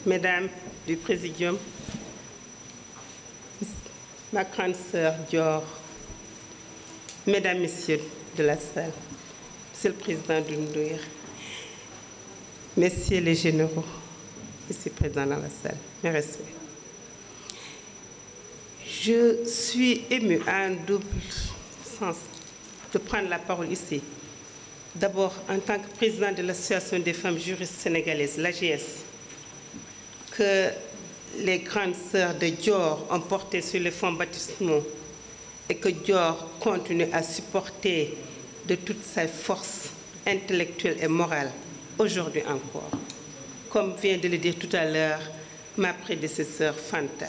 Mesdames du Présidium, ma grande sœur Dior, Mesdames, Messieurs de la salle, Monsieur le Président Doundour, Messieurs les généraux, Monsieur le Président dans la salle, mes respects. Je suis émue à un double sens de prendre la parole ici. D'abord, en tant que président de l'Association des femmes juristes sénégalaises, l'AGS, que les grandes sœurs de Dior ont porté sur les fonds baptismaux et que Dior continue à supporter de toute sa force intellectuelle et morale, aujourd'hui encore. Comme vient de le dire tout à l'heure ma prédécesseure Fanta.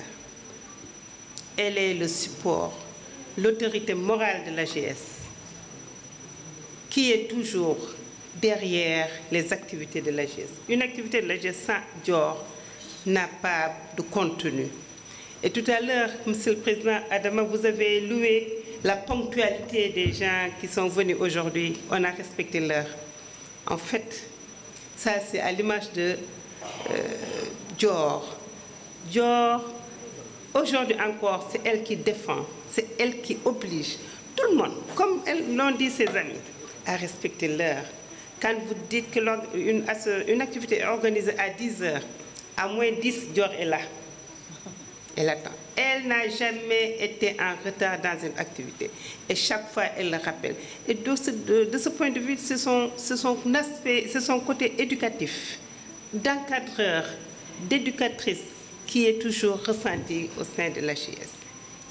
Elle est le support, l'autorité morale de l'AGS, qui est toujours derrière les activités de l'AGS. Une activité de l'AGS sans Dior n'a pas de contenu. Et tout à l'heure, Monsieur le Président Adama, vous avez loué la ponctualité des gens qui sont venus aujourd'hui. On a respecté l'heure. En fait, ça c'est à l'image de Dior. Dior, aujourd'hui encore, c'est elle qui défend, c'est elle qui oblige tout le monde, comme l'ont dit ses amis, à respecter l'heure. Quand vous dites que une activité est organisée à 10 heures, à moins 10, Dior est là. Elle attend. Elle n'a jamais été en retard dans une activité. Et chaque fois, elle le rappelle. Et de ce point de vue, c'est son côté éducatif, d'encadreur, d'éducatrice qui est toujours ressenti au sein de l'AGS.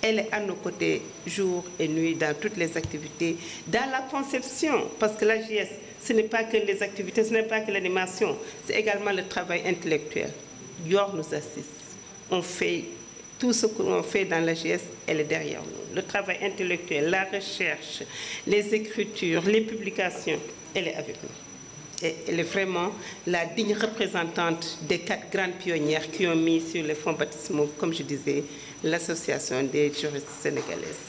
Elle est à nos côtés jour et nuit dans toutes les activités, dans la conception, parce que l'AGS, ce n'est pas que les activités, ce n'est pas que l'animation, c'est également le travail intellectuel. Dior nous assiste. On fait tout ce que l'on fait dans l'AGS, elle est derrière nous. Le travail intellectuel, la recherche, les écritures, les publications, elle est avec nous. Et elle est vraiment la digne représentante des 4 grandes pionnières qui ont mis sur les fonds baptismaux, comme je disais, l'Association des juristes sénégalaises.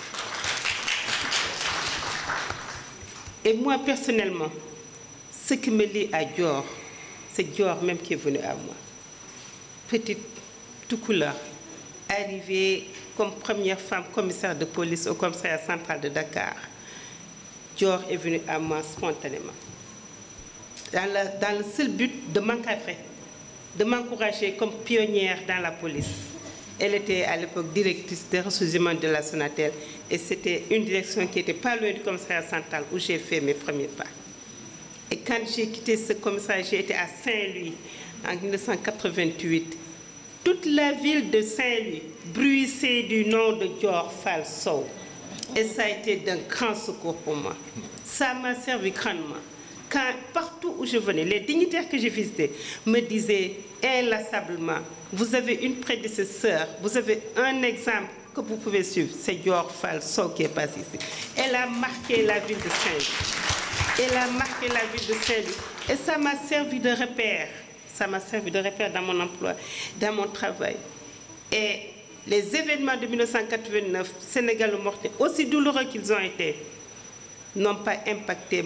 Et moi, personnellement, ce qui me lie à Dior, c'est Dior même qui est venu à moi. Petite, tout couleur, arrivée comme première femme commissaire de police au commissariat central de Dakar. Dior est venue à moi spontanément. Dans le seul but de m'encadrer, de m'encourager comme pionnière dans la police. Elle était à l'époque directrice des ressources humaines de la Sonatel et c'était une direction qui n'était pas loin du commissariat central où j'ai fait mes premiers pas. Et quand j'ai quitté ce commissariat, j'ai été à Saint-Louis en 1988. Toute la ville de Saint-Louis bruissait du nom de Dior Fall Sow. Et ça a été d'un grand secours pour moi. Ça m'a servi grandement. Quand, partout où je venais, les dignitaires que j'ai visités me disaient inlassablement, vous avez une prédécesseure, vous avez un exemple que vous pouvez suivre, c'est Dior Fall Sow qui est passé ici. Elle a marqué la ville de Saint-Louis. Elle a marqué la ville de Saint-Louis. Et ça m'a servi de repère. Ça m'a servi de repère dans mon emploi, dans mon travail. Et les événements de 1989, Sénégal-Morté, aussi douloureux qu'ils ont été, n'ont pas impacté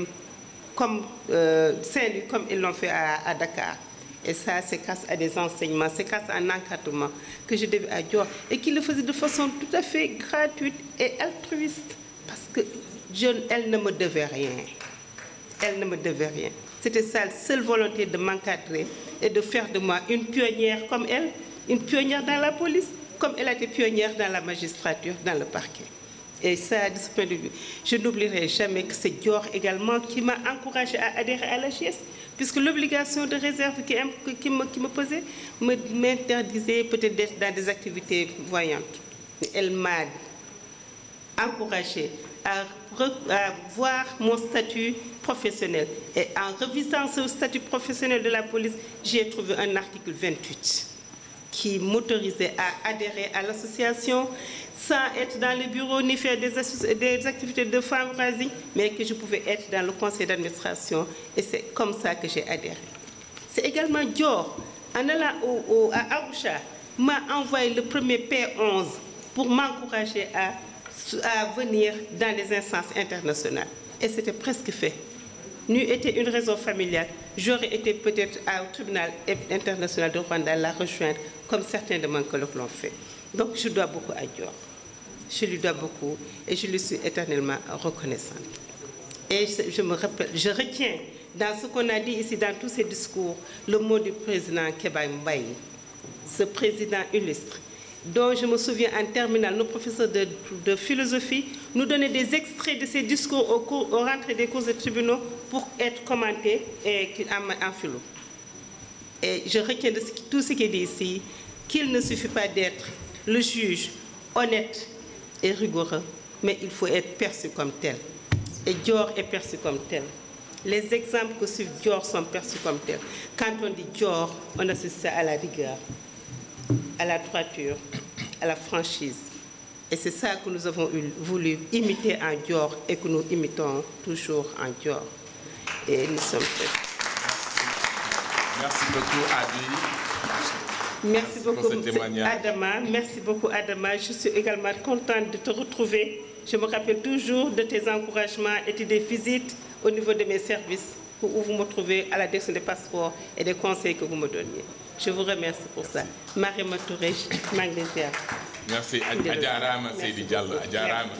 comme Saint-Louis, comme ils l'ont fait à Dakar. Et ça, c'est grâce à des enseignements, c'est grâce à un encadrement que je devais à Dior et qui le faisait de façon tout à fait gratuite et altruiste. Parce que elle ne me devait rien. Elle ne me devait rien. C'était sa seule volonté de m'encadrer et de faire de moi une pionnière comme elle, une pionnière dans la police, comme elle a été pionnière dans la magistrature, dans le parquet. Et ça, de ce point de vue, je n'oublierai jamais que c'est Dior également qui m'a encouragée à adhérer à l'AGS, puisque l'obligation de réserve qui me posait m'interdisait peut-être d'être dans des activités voyantes. Elle m'a encouragée à voir mon statut professionnel. Et en revisant ce statut professionnel de la police, j'ai trouvé un article 28 qui m'autorisait à adhérer à l'association sans être dans le bureau ni faire des activités de fundraising, mais que je pouvais être dans le conseil d'administration. Et c'est comme ça que j'ai adhéré. C'est également Dior, en allant à Arusha, m'a envoyé le premier P11 pour m'encourager à venir dans les instances internationales. Et c'était presque fait. n'eût été une raison familiale, j'aurais été peut-être au tribunal international de Rwanda la rejoindre, comme certains de mes collègues l'ont fait. Donc je dois beaucoup à Dior. Je lui dois beaucoup et je lui suis éternellement reconnaissante. Et je retiens dans ce qu'on a dit ici, dans tous ces discours, le mot du président Keba Mbaye, ce président illustre, dont je me souviens en terminale, nos professeurs de philosophie nous donnaient des extraits de ces discours au rentrée des cours de tribunaux pour être commentés en philo. Et je retiens de tout ce qui est dit ici qu'il ne suffit pas d'être le juge honnête et rigoureux, mais il faut être perçu comme tel. Et Dior est perçu comme tel. Les exemples que suivent Dior sont perçus comme tels. Quand on dit Dior, on associe ça à la rigueur, à la droiture, à la franchise. Et c'est ça que nous avons voulu imiter en Dior et que nous imitons toujours en Dior. Et nous sommes prêts. Merci beaucoup, Adi. Merci beaucoup, pour ce témoignage. Adama. Merci beaucoup, Adama. Je suis également contente de te retrouver. Je me rappelle toujours de tes encouragements et des visites au niveau de mes services où vous me trouvez à la direction des passeports et des conseils que vous me donniez. Je vous remercie pour ça. Marie Matouré, Magnésia. Merci. Adjarama, Seydi Diallo. Adjarama.